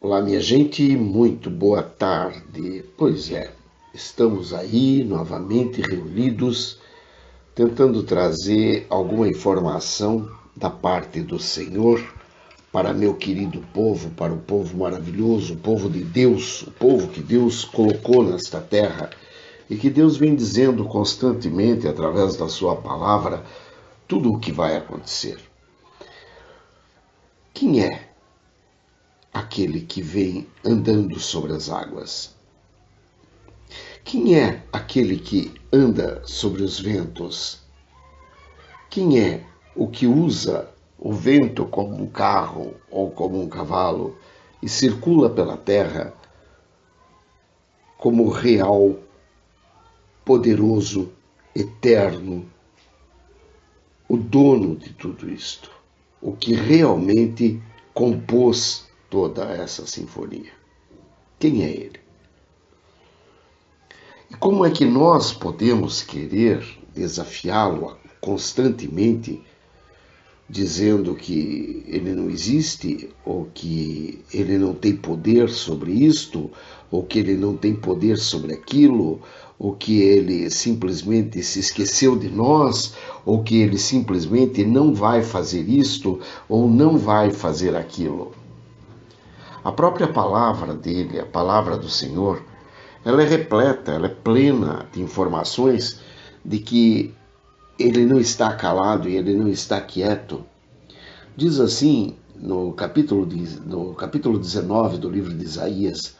Olá, minha gente, muito boa tarde. Pois é, estamos aí novamente reunidos, tentando trazer alguma informação da parte do Senhor para meu querido povo, para o povo maravilhoso, o povo de Deus, o povo que Deus colocou nesta terra e que Deus vem dizendo constantemente através da sua palavra tudo o que vai acontecer. Quem é aquele que vem andando sobre as águas? Quem é aquele que anda sobre os ventos? Quem é o que usa o vento como um carro ou como um cavalo e circula pela terra como real, poderoso, eterno, o dono de tudo isto, o que realmente compôs toda essa sinfonia? Quem é ele? E como é que nós podemos querer desafiá-lo constantemente, dizendo que ele não existe, ou que ele não tem poder sobre isto, ou que ele não tem poder sobre aquilo, ou que ele simplesmente se esqueceu de nós, ou que ele simplesmente não vai fazer isto, ou não vai fazer aquilo? A própria palavra dele, a palavra do Senhor, ela é repleta, ela é plena de informações de que ele não está calado e ele não está quieto. Diz assim no capítulo 19 do livro de Isaías: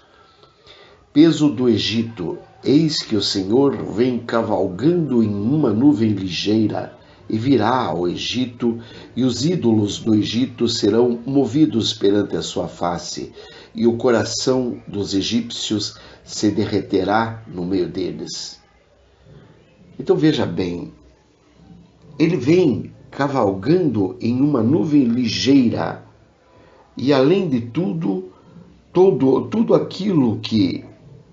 peso do Egito, eis que o Senhor vem cavalgando em uma nuvem ligeira, e virá ao Egito, e os ídolos do Egito serão movidos perante a sua face, e o coração dos egípcios se derreterá no meio deles. Então veja bem, ele vem cavalgando em uma nuvem ligeira, e além de tudo, tudo aquilo que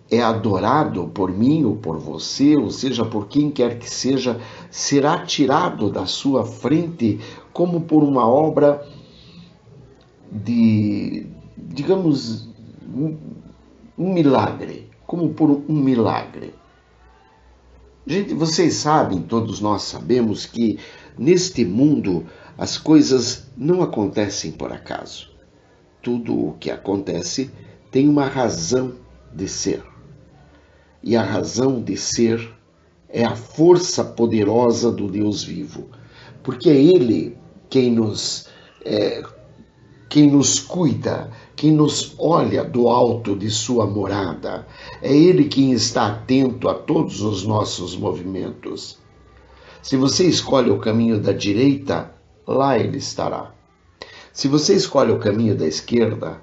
é adorado por mim ou por você, ou seja, por quem quer que seja, será tirado da sua frente como por uma obra de, digamos, um milagre, como por um milagre. Gente, vocês sabem, todos nós sabemos que neste mundo as coisas não acontecem por acaso. Tudo o que acontece tem uma razão de ser. E a razão de ser é a força poderosa do Deus vivo, porque é Ele quem nos cuida, quem nos olha do alto de sua morada. É Ele quem está atento a todos os nossos movimentos. Se você escolhe o caminho da direita, lá Ele estará. Se você escolhe o caminho da esquerda,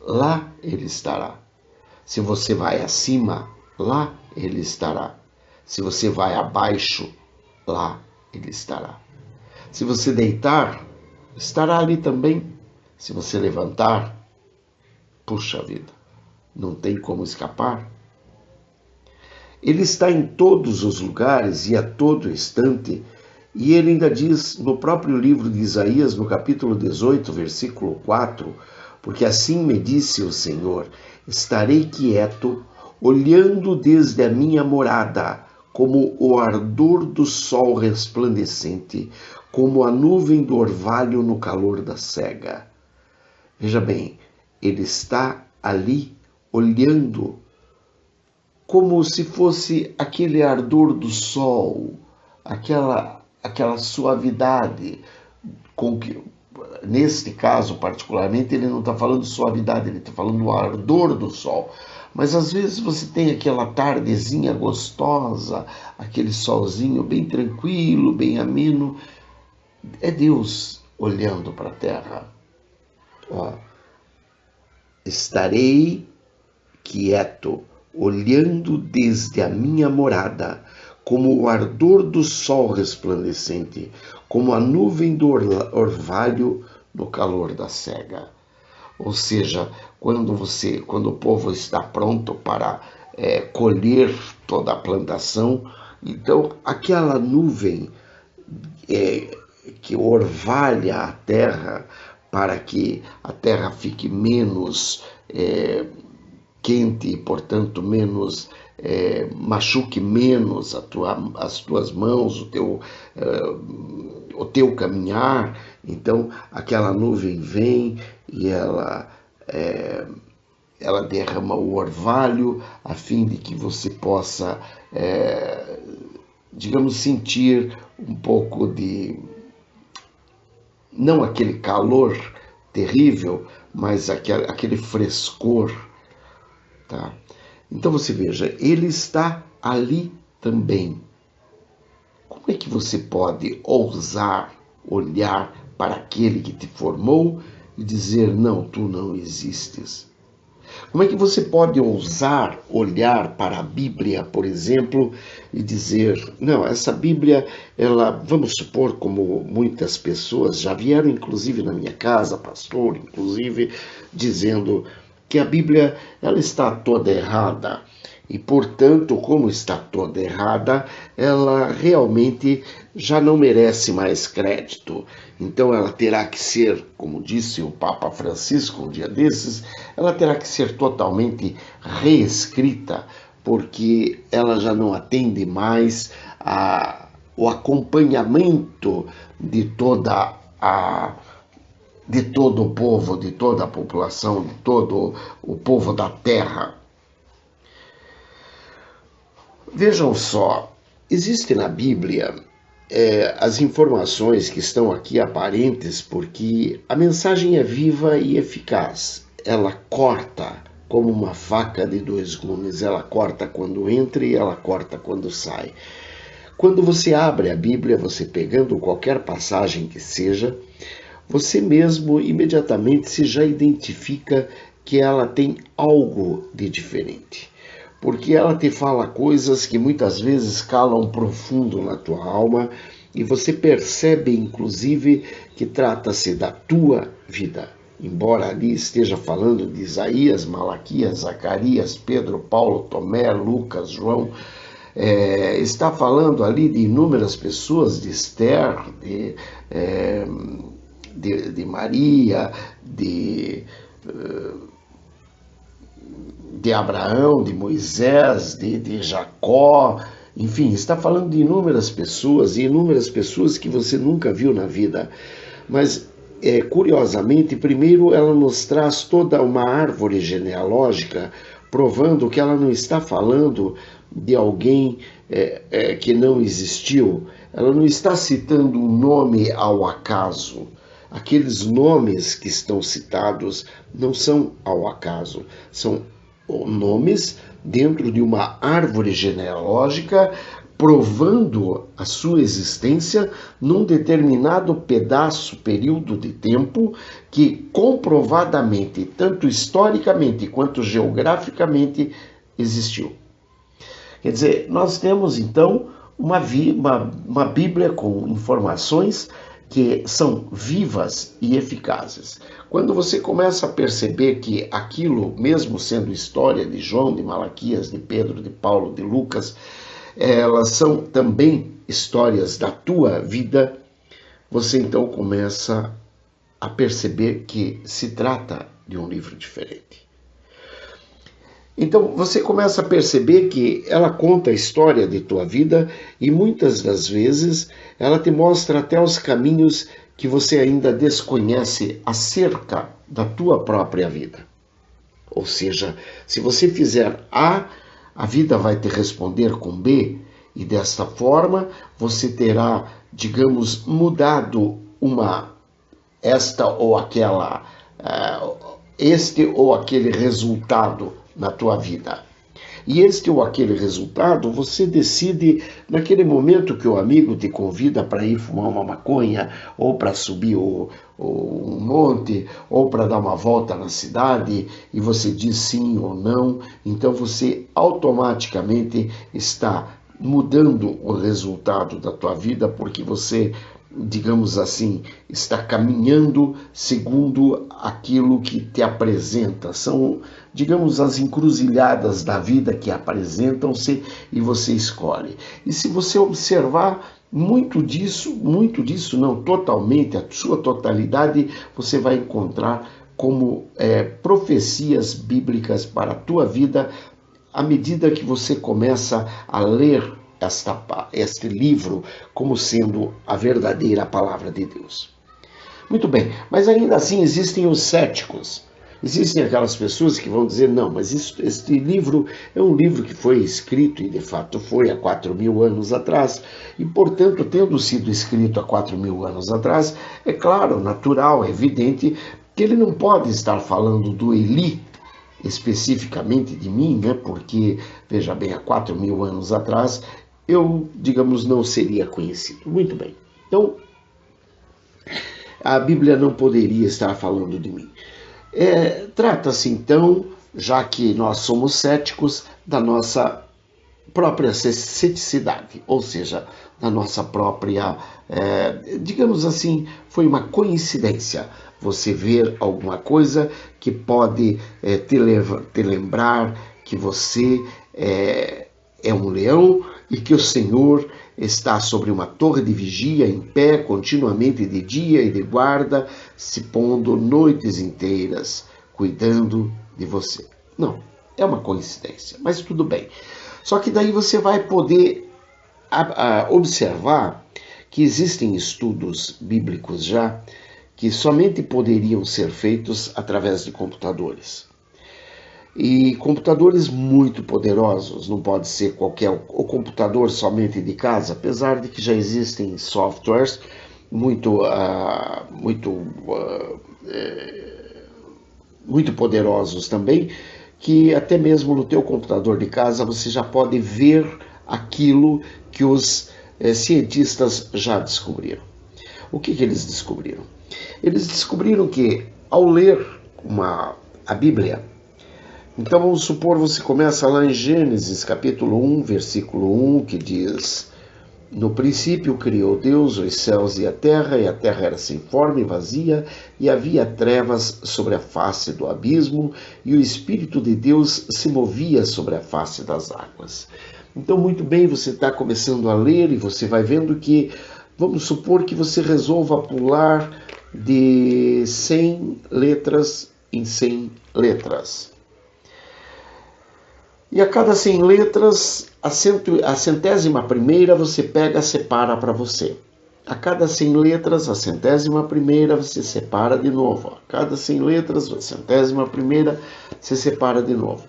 lá Ele estará. Se você vai acima, lá Ele estará. Se você vai abaixo, lá Ele estará. Se você deitar, estará ali também. Se você levantar, puxa vida, não tem como escapar. Ele está em todos os lugares e a todo instante, e ele ainda diz no próprio livro de Isaías, no capítulo 18, versículo 4, porque assim me disse o Senhor, estarei quieto, olhando desde a minha morada, como o ardor do sol resplandecente, como a nuvem do orvalho no calor da cega. Veja bem, ele está ali olhando como se fosse aquele ardor do sol, aquela suavidade com que, neste caso particularmente, ele não está falando suavidade, ele está falando do ardor do sol. Mas às vezes você tem aquela tardezinha gostosa, aquele solzinho bem tranquilo, bem ameno. É Deus olhando para a terra. Ó, estarei quieto, olhando desde a minha morada, como o ardor do sol resplandecente, como a nuvem do orvalho no calor da cega. Ou seja, quando o povo está pronto para colher toda a plantação, então aquela nuvem que orvalha a terra para que a terra fique menos quente e, portanto, menos machuque menos as tuas mãos, o teu caminhar. Então aquela nuvem vem e ela derrama o orvalho a fim de que você possa, digamos, sentir um pouco de, não aquele calor terrível, mas aquele frescor, tá? Então você veja, ele está ali também. Como é que você pode ousar olhar para aquele que te formou e dizer, não, tu não existes? Como é que você pode ousar olhar para a Bíblia, por exemplo, e dizer, não, essa Bíblia, ela, vamos supor, como muitas pessoas já vieram, inclusive na minha casa, pastor, inclusive, dizendo que a Bíblia, ela está toda errada. E, portanto, como está toda errada, ela realmente já não merece mais crédito. Então ela terá que ser, como disse o Papa Francisco um dia desses, ela terá que ser totalmente reescrita, porque ela já não atende mais o acompanhamento de todo o povo, de toda a população, de todo o povo da terra. Vejam só, existe na Bíblia as informações que estão aqui aparentes porque a mensagem é viva e eficaz. Ela corta como uma faca de dois gumes. Ela corta quando entra e ela corta quando sai. Quando você abre a Bíblia, você pegando qualquer passagem que seja, você mesmo imediatamente se já identifica que ela tem algo de diferente. Porque ela te fala coisas que muitas vezes calam profundo na tua alma e você percebe, inclusive, que trata-se da tua vida. Embora ali esteja falando de Isaías, Malaquias, Zacarias, Pedro, Paulo, Tomé, Lucas, João, está falando ali de inúmeras pessoas, de Esther, de Maria, de Abraão, de Moisés, de Jacó, enfim, está falando de inúmeras pessoas e inúmeras pessoas que você nunca viu na vida. Mas, curiosamente, primeiro ela nos traz toda uma árvore genealógica, provando que ela não está falando de alguém que não existiu. Ela não está citando um nome ao acaso. Aqueles nomes que estão citados não são ao acaso, são nomes dentro de uma árvore genealógica, provando a sua existência num determinado período de tempo que comprovadamente, tanto historicamente quanto geograficamente, existiu. Quer dizer, nós temos então uma Bíblia com informações que são vivas e eficazes. Quando você começa a perceber que aquilo, mesmo sendo história de João, de Malaquias, de Pedro, de Paulo, de Lucas, elas são também histórias da tua vida, você então começa a perceber que se trata de um livro diferente. Então você começa a perceber que ela conta a história de tua vida e muitas das vezes ela te mostra até os caminhos que você ainda desconhece acerca da tua própria vida. Ou seja, se você fizer A, a vida vai te responder com B e desta forma você terá, digamos, mudado este ou aquele resultado na tua vida. E este ou aquele resultado, você decide naquele momento que o amigo te convida para ir fumar uma maconha, ou para subir um monte, ou para dar uma volta na cidade, e você diz sim ou não, então você automaticamente está mudando o resultado da tua vida, porque você, digamos assim, está caminhando segundo aquilo que te apresenta. São, digamos, as encruzilhadas da vida que apresentam-se e você escolhe. E se você observar muito disso, não totalmente, a sua totalidade, você vai encontrar como profecias bíblicas para a tua vida, à medida que você começa a ler este livro como sendo a verdadeira palavra de Deus. Muito bem, mas ainda assim existem os céticos. Existem aquelas pessoas que vão dizer, não, mas este livro é um livro que foi escrito, e de fato foi há 4.000 anos atrás, e portanto, tendo sido escrito há 4.000 anos atrás, é claro, natural, é evidente, que ele não pode estar falando do Eli, especificamente de mim, né? Porque, veja bem, há 4.000 anos atrás, eu, digamos, não seria conhecido. Muito bem, então, a Bíblia não poderia estar falando de mim. Trata-se então, já que nós somos céticos, da nossa própria ceticidade, ou seja, da nossa própria, digamos assim, foi uma coincidência você ver alguma coisa que pode te lembrar que você é um leão e que o Senhor está sobre uma torre de vigia, em pé, continuamente de dia e de guarda, se pondo noites inteiras, cuidando de você. Não, é uma coincidência, mas tudo bem. Só que daí você vai poder observar que existem estudos bíblicos já que somente poderiam ser feitos através de computadores. E computadores muito poderosos, não pode ser o computador somente de casa, apesar de que já existem softwares muito poderosos também, que até mesmo no teu computador de casa você já pode ver aquilo que os cientistas já descobriram. O que eles descobriram? Eles descobriram que ao ler a Bíblia, então vamos supor, você começa lá em Gênesis capítulo 1, versículo 1, que diz: no princípio criou Deus os céus e a terra era sem forma e vazia, e havia trevas sobre a face do abismo, e o Espírito de Deus se movia sobre a face das águas. Então, muito bem, você está começando a ler e você vai vendo que, vamos supor que você resolva pular de 100 letras em 100 letras. E a cada 100 letras, a 100ª você pega e separa para você. A cada 100 letras, a 100ª você separa de novo. A cada 100 letras, a 100ª você separa de novo.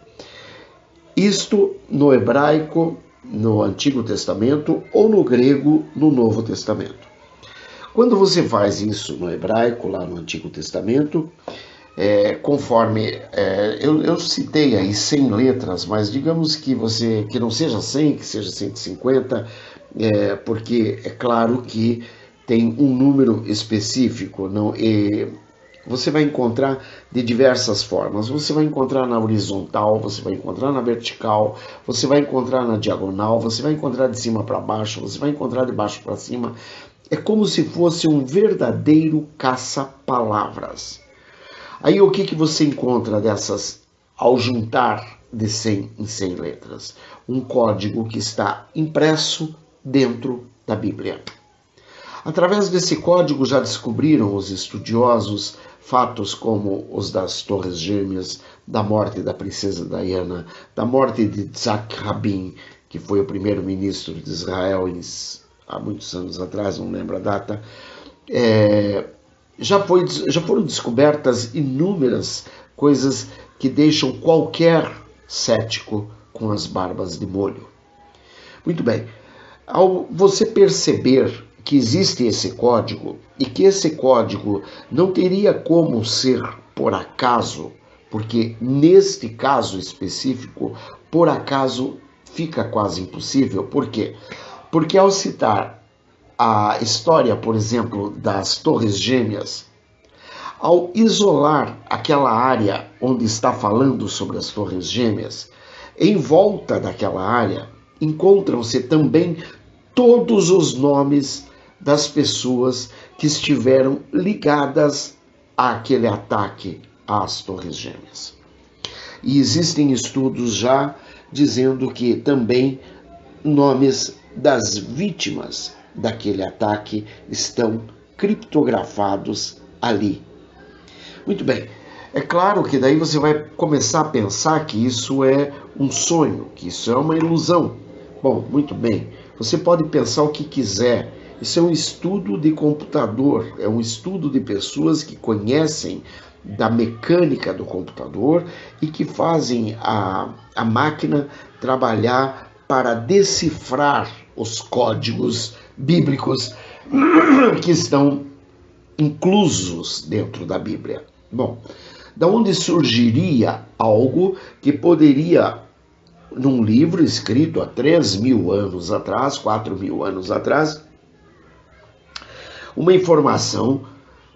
Isto no hebraico, no Antigo Testamento, ou no grego, no Novo Testamento. Quando você faz isso no hebraico, lá no Antigo Testamento, conforme eu citei aí 100 letras, mas digamos que não seja 100, que seja 150, porque é claro que tem um número específico, não? Você vai encontrar de diversas formas. Você vai encontrar na horizontal, você vai encontrar na vertical, você vai encontrar na diagonal, você vai encontrar de cima para baixo, você vai encontrar de baixo para cima. É como se fosse um verdadeiro caça-palavras. Aí o que você encontra dessas, ao juntar de 100 em 100 letras? Um código que está impresso dentro da Bíblia. Através desse código já descobriram os estudiosos fatos como os das Torres Gêmeas, da morte da princesa Diana, da morte de Yitzhak Rabin, que foi o primeiro-ministro de Israel há muitos anos atrás, não lembro a data. Já foram descobertas inúmeras coisas que deixam qualquer cético com as barbas de molho. Muito bem, ao você perceber que existe esse código e que esse código não teria como ser por acaso, porque neste caso específico, por acaso fica quase impossível. Por quê? Porque ao citar a história, por exemplo, das Torres Gêmeas, ao isolar aquela área onde está falando sobre as Torres Gêmeas, em volta daquela área encontram-se também todos os nomes das pessoas que estiveram ligadas àquele ataque às Torres Gêmeas. E existem estudos já dizendo que também nomes das vítimas daquele ataque estão criptografados ali. Muito bem, É claro que daí você vai começar a pensar que isso é um sonho, que isso é uma ilusão. Bom, muito bem, você pode pensar o que quiser. Isso é um estudo de computador, é um estudo de pessoas que conhecem da mecânica do computador e que fazem a máquina trabalhar para decifrar os códigos bíblicos que estão inclusos dentro da Bíblia. Bom, da onde surgiria algo que poderia, num livro escrito há 3.000 anos atrás, 4.000 anos atrás, uma informação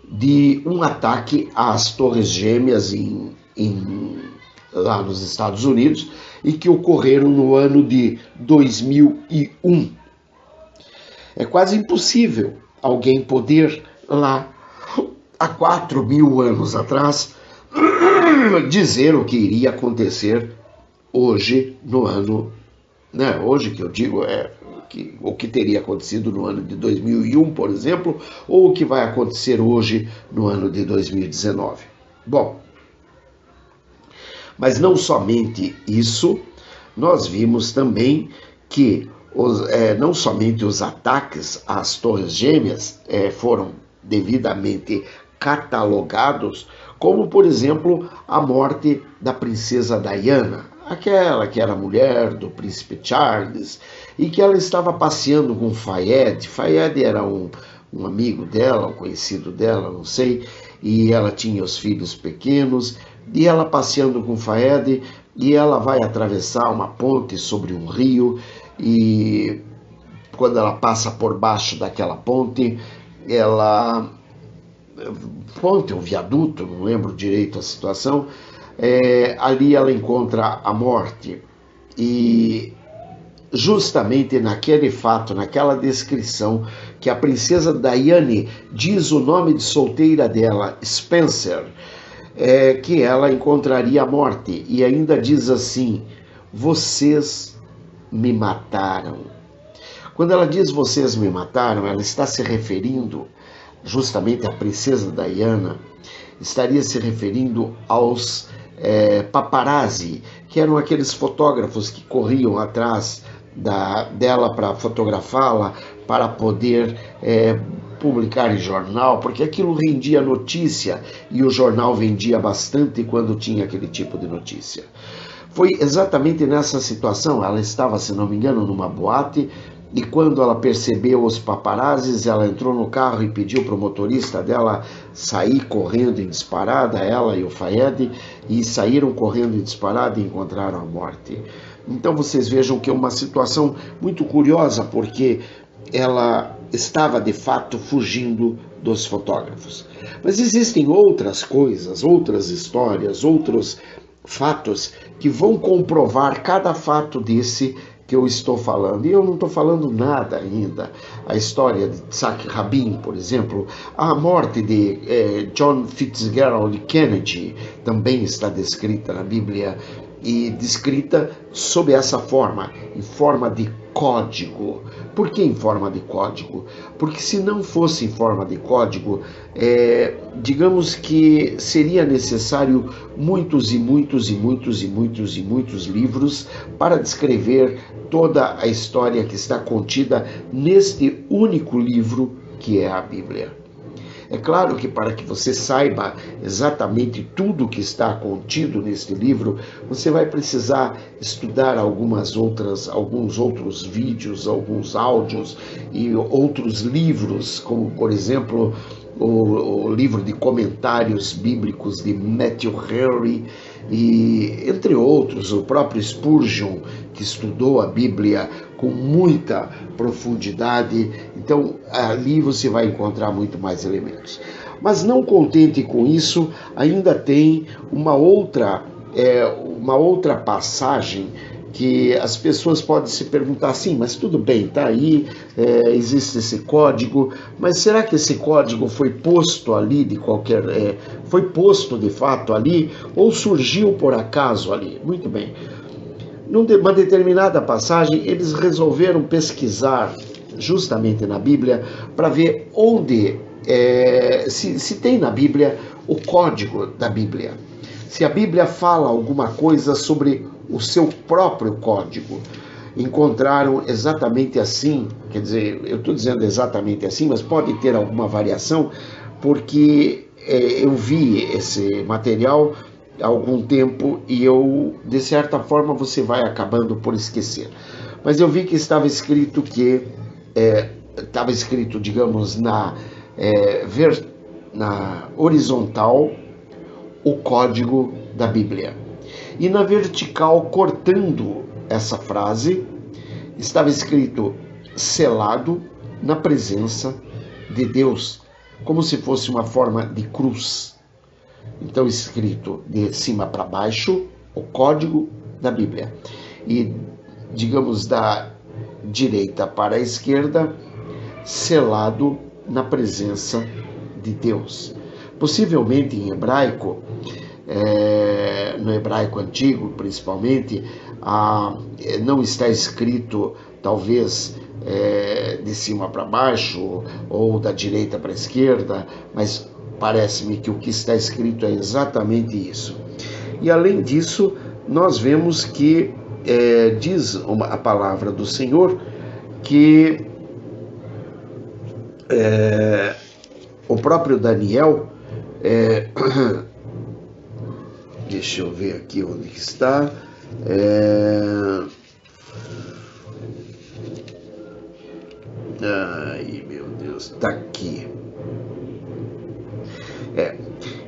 de um ataque às Torres Gêmeas lá nos Estados Unidos e que ocorreram no ano de 2001. É quase impossível alguém poder lá, há 4.000 anos atrás, dizer o que iria acontecer hoje no ano, né? Hoje que eu digo o que teria acontecido no ano de 2001, por exemplo, ou o que vai acontecer hoje no ano de 2019. Bom, mas não somente isso, nós vimos também que não somente os ataques às Torres Gêmeas foram devidamente catalogados, como, por exemplo, a morte da princesa Diana, aquela que era mulher do príncipe Charles, e que ela estava passeando com Fayed. Fayed era um amigo dela, um conhecido dela, não sei, e ela tinha os filhos pequenos, e ela passeando com Fayed, e ela vai atravessar uma ponte sobre um rio, e quando ela passa por baixo daquela ponte, ponte, um viaduto, não lembro direito a situação, ali ela encontra a morte. E justamente naquele fato, naquela descrição, que a princesa Diane diz o nome de solteira dela, Spencer, que ela encontraria a morte. E ainda diz assim: vocês me mataram. Quando ela diz vocês me mataram, ela está se referindo justamente à princesa Diana, estaria se referindo aos paparazzi, que eram aqueles fotógrafos que corriam atrás dela para fotografá-la, para poder publicar em jornal, porque aquilo rendia notícia e o jornal vendia bastante quando tinha aquele tipo de notícia. Foi exatamente nessa situação, ela estava, se não me engano, numa boate, e quando ela percebeu os paparazzis, ela entrou no carro e pediu para o motorista dela sair correndo em disparada, ela e o Fayed, e saíram correndo em disparada e encontraram a morte. Então vocês vejam que é uma situação muito curiosa, porque ela estava de fato fugindo dos fotógrafos. Mas existem outras coisas, outras histórias, outros fatos que vão comprovar cada fato desse que eu estou falando. E eu não estou falando nada ainda. A história de Isaac Rabin, por exemplo, a morte de John Fitzgerald Kennedy também está descrita na Bíblia, e descrita sob essa forma, em forma de código. Por que em forma de código? Porque se não fosse em forma de código, digamos que seria necessário muitos e muitos e muitos e muitos e muitos livros para descrever toda a história que está contida neste único livro que é a Bíblia. É claro que para que você saiba exatamente tudo que está contido neste livro, você vai precisar estudar alguns outros vídeos, alguns áudios e outros livros, como por exemplo o livro de comentários bíblicos de Matthew Henry, e entre outros, o próprio Spurgeon, que estudou a Bíblia com muita profundidade. Então ali você vai encontrar muito mais elementos. Mas não contente com isso, ainda tem uma outra passagem que as pessoas podem se perguntar assim: mas tudo bem, tá aí, existe esse código, mas será que esse código foi posto ali foi posto de fato ali, ou surgiu por acaso ali? Muito bem. Numa determinada passagem, eles resolveram pesquisar justamente na Bíblia para ver onde, se tem na Bíblia o código da Bíblia. se a Bíblia fala alguma coisa sobre o seu próprio código. Encontraram exatamente assim, quer dizer, eu estou dizendo exatamente assim, mas pode ter alguma variação, porque eu vi esse material há algum tempo e eu, de certa forma, você vai acabando por esquecer. Mas eu vi que estava escrito digamos, na horizontal, o código da Bíblia. E na vertical, cortando essa frase, estava escrito selado na presença de Deus, como se fosse uma forma de cruz. Então, escrito de cima para baixo, o código da Bíblia. E, digamos, da direita para a esquerda, selado na presença de Deus. Possivelmente em hebraico, no hebraico antigo principalmente, não está escrito talvez de cima para baixo ou da direita para a esquerda, mas parece-me que o que está escrito é exatamente isso. E além disso, nós vemos que diz a palavra do Senhor que o próprio Daniel, deixa eu ver aqui onde está, ai meu Deus, está aqui.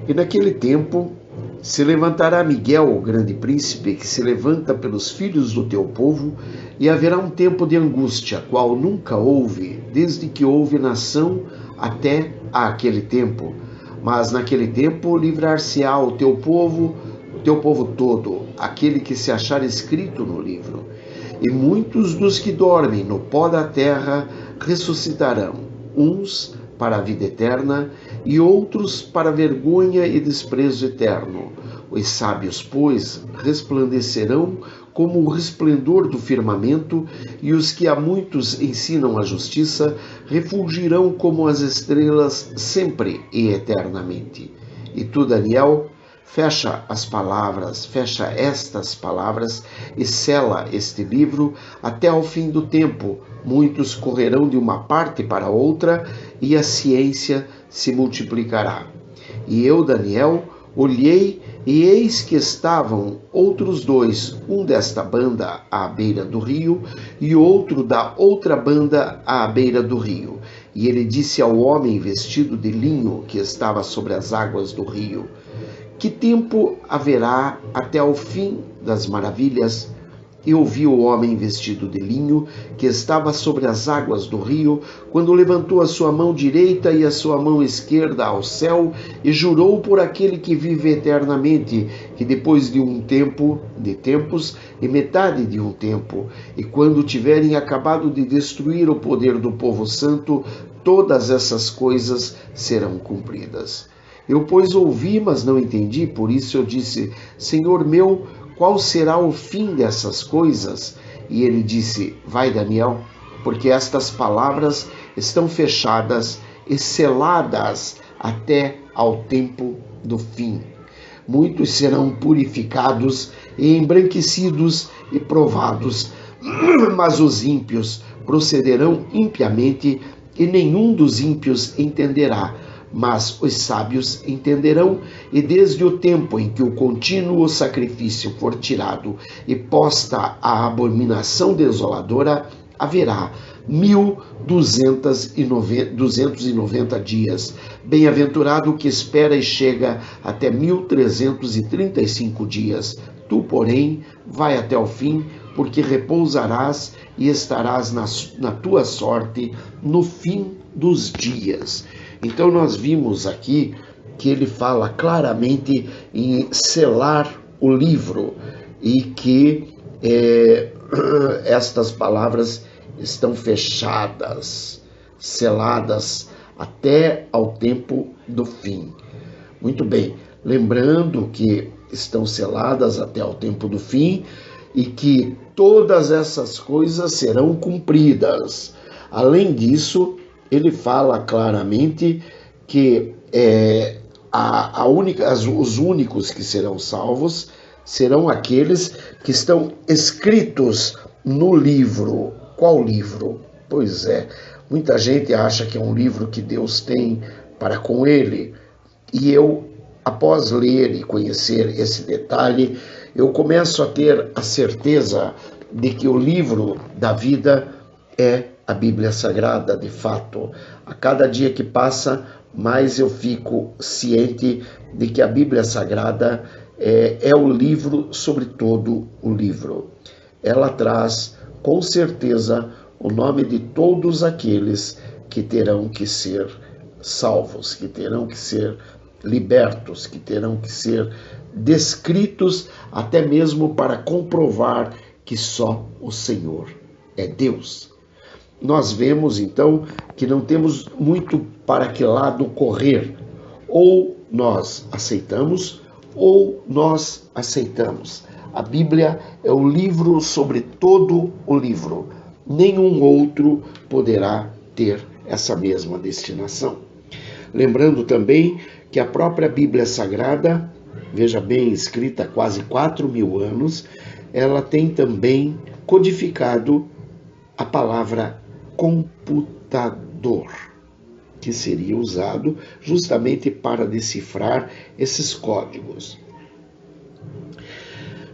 E naquele tempo se levantará Miguel, o grande príncipe, que se levanta pelos filhos do teu povo, e haverá um tempo de angústia, qual nunca houve, desde que houve nação até aquele tempo. Mas naquele tempo livrar-se-á o teu povo todo, aquele que se achar escrito no livro. E muitos dos que dormem no pó da terra ressuscitarão, uns para a vida eterna e outros para vergonha e desprezo eterno. Os sábios, pois, resplandecerão como o resplendor do firmamento, e os que a muitos ensinam a justiça refulgirão como as estrelas sempre e eternamente. E tu, Daniel, fecha estas palavras e sela este livro até ao fim do tempo. Muitos correrão de uma parte para outra e a ciência se multiplicará. E eu, Daniel, olhei e eis que estavam outros dois, um desta banda à beira do rio e outro da outra banda à beira do rio. E ele disse ao homem vestido de linho que estava sobre as águas do rio: que tempo haverá até ao fim das maravilhas? E ouvi o homem vestido de linho, que estava sobre as águas do rio, quando levantou a sua mão direita e a sua mão esquerda ao céu, e jurou por aquele que vive eternamente, que depois de tempos, e metade de um tempo, e quando tiverem acabado de destruir o poder do povo santo, todas essas coisas serão cumpridas. Eu, pois, ouvi, mas não entendi, por isso eu disse: Senhor meu, qual será o fim dessas coisas? E ele disse: vai, Daniel, porque estas palavras estão fechadas e seladas até ao tempo do fim. Muitos serão purificados e embranquecidos e provados, mas os ímpios procederão impiamente, e nenhum dos ímpios entenderá. Mas os sábios entenderão, e desde o tempo em que o contínuo sacrifício for tirado e posta a abominação desoladora, haverá 1290 dias. Bem-aventurado o que espera e chega até 1335 dias. Tu, porém, vai até o fim, porque repousarás e estarás na tua sorte no fim dos dias. Então nós vimos aqui que ele fala claramente em selar o livro e que estas palavras estão fechadas, seladas até ao tempo do fim. Muito bem, lembrando que estão seladas até ao tempo do fim e que todas essas coisas serão cumpridas. Além disso, ele fala claramente que os únicos que serão salvos serão aqueles que estão escritos no livro. Qual livro? Pois é, muita gente acha que é um livro que Deus tem para com ele, e eu, após ler e conhecer esse detalhe, eu começo a ter a certeza de que o livro da vida é a Bíblia Sagrada, de fato. A cada dia que passa, mais eu fico ciente de que a Bíblia Sagrada é o livro sobre todo o livro. Ela traz, com certeza, o nome de todos aqueles que terão que ser salvos, que terão que ser libertos, que terão que ser descritos, até mesmo para comprovar que só o Senhor é Deus. Nós vemos, então, que não temos muito para que lado correr. Ou nós aceitamos, ou nós aceitamos. A Bíblia é o livro sobre todo o livro. Nenhum outro poderá ter essa mesma destinação. Lembrando também que a própria Bíblia Sagrada, veja bem, escrita há quase 4.000 anos, ela tem também codificado a palavra computador, que seria usado justamente para decifrar esses códigos.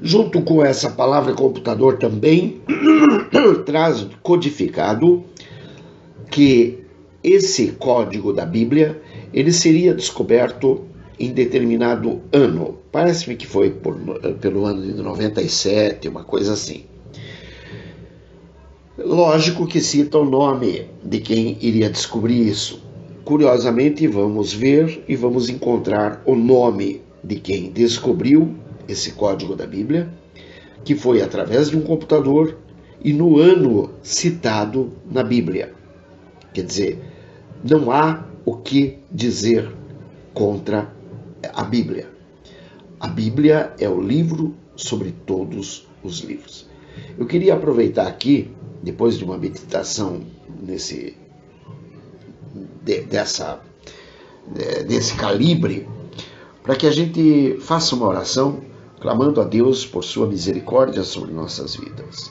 Junto com essa palavra computador também traz codificado que esse código da Bíblia, ele seria descoberto em determinado ano. Parece-me que foi pelo ano de 97, uma coisa assim. Lógico que cita o nome de quem iria descobrir isso. Curiosamente, vamos ver e vamos encontrar o nome de quem descobriu esse código da Bíblia, que foi através de um computador e no ano citado na Bíblia. Quer dizer, não há o que dizer contra a Bíblia. A Bíblia é o livro sobre todos os livros. Eu queria aproveitar aqui, depois de uma meditação desse calibre, para que a gente faça uma oração clamando a Deus por sua misericórdia sobre nossas vidas.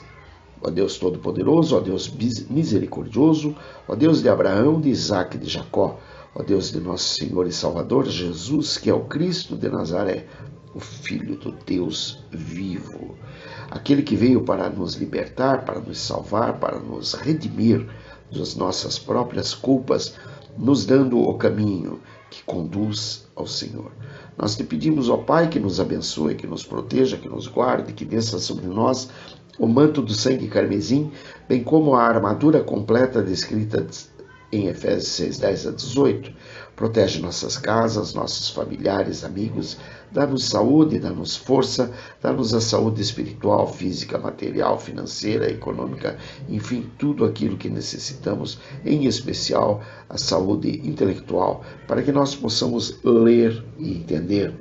Ó Deus Todo-Poderoso, ó Deus misericordioso, ó Deus de Abraão, de Isaac e de Jacó, ó Deus de nosso Senhor e Salvador Jesus, que é o Cristo de Nazaré, o Filho do Deus vivo, aquele que veio para nos libertar, para nos salvar, para nos redimir das nossas próprias culpas, nos dando o caminho que conduz ao Senhor. Nós te pedimos, ó Pai, que nos abençoe, que nos proteja, que nos guarde, que desça sobre nós o manto do sangue carmesim, bem como a armadura completa descrita em Efésios 6:10-18. Protege nossas casas, nossos familiares, amigos, dá-nos saúde, dá-nos força, dá-nos a saúde espiritual, física, material, financeira, econômica, enfim, tudo aquilo que necessitamos, em especial a saúde intelectual, para que nós possamos ler e entender,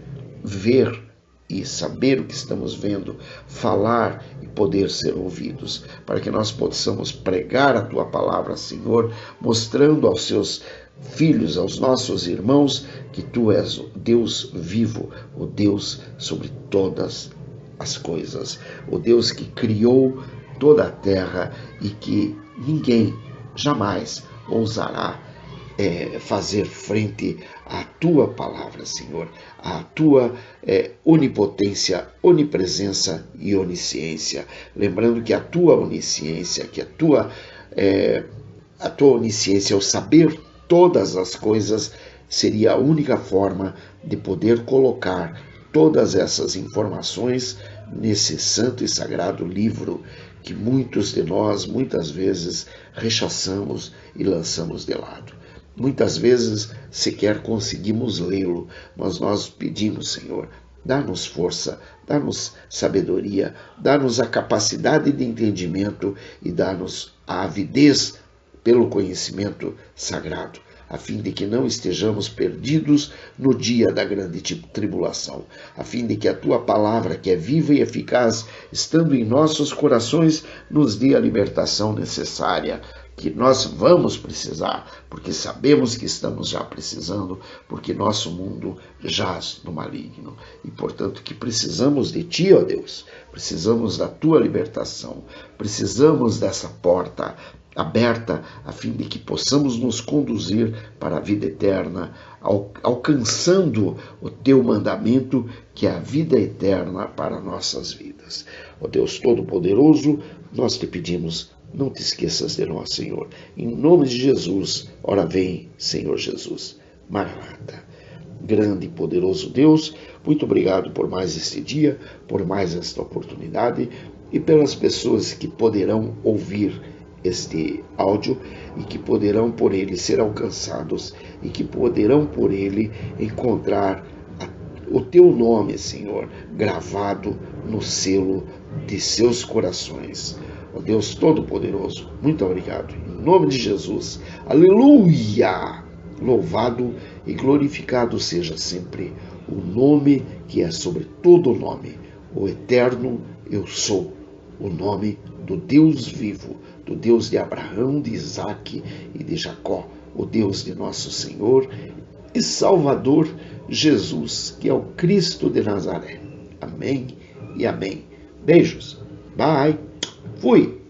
ver e saber o que estamos vendo, falar e poder ser ouvidos, para que nós possamos pregar a Tua palavra, Senhor, mostrando aos Seus filhos, aos nossos irmãos, que Tu és o Deus vivo, o Deus sobre todas as coisas, o Deus que criou toda a terra e que ninguém jamais ousará fazer frente à Tua palavra, Senhor, à Tua onipotência, onipresença e onisciência. Lembrando que a Tua onisciência, que a Tua onisciência, o saber todas as coisas, seria a única forma de poder colocar todas essas informações nesse santo e sagrado livro que muitos de nós, muitas vezes, rechaçamos e lançamos de lado. Muitas vezes sequer conseguimos lê-lo, mas nós pedimos, Senhor, dá-nos força, dá-nos sabedoria, dá-nos a capacidade de entendimento e dá-nos a avidez pelo conhecimento sagrado, a fim de que não estejamos perdidos no dia da grande tribulação, a fim de que a Tua palavra, que é viva e eficaz, estando em nossos corações, nos dê a libertação necessária que nós vamos precisar, porque sabemos que estamos já precisando, porque nosso mundo jaz no maligno. E, portanto, que precisamos de Ti, ó Deus, precisamos da Tua libertação, precisamos dessa porta aberta, a fim de que possamos nos conduzir para a vida eterna, alcançando o Teu mandamento, que é a vida eterna para nossas vidas. Ó Deus Todo-Poderoso, nós te pedimos, não te esqueças de nós, Senhor. Em nome de Jesus, ora vem, Senhor Jesus. Maranata. Grande e poderoso Deus, muito obrigado por mais este dia, por mais esta oportunidade e pelas pessoas que poderão ouvir este áudio e que poderão por ele ser alcançados e que poderão por ele encontrar o teu nome, Senhor, gravado no selo de seus corações. Ó Deus Todo-Poderoso, muito obrigado. Em nome de Jesus, aleluia! Louvado e glorificado seja sempre o nome que é sobre todo nome, o eterno eu sou, o nome do Deus vivo, do Deus de Abraão, de Isaque e de Jacó, o Deus de nosso Senhor e Salvador Jesus, que é o Cristo de Nazaré. Amém e amém. Beijos. Bye. Fui.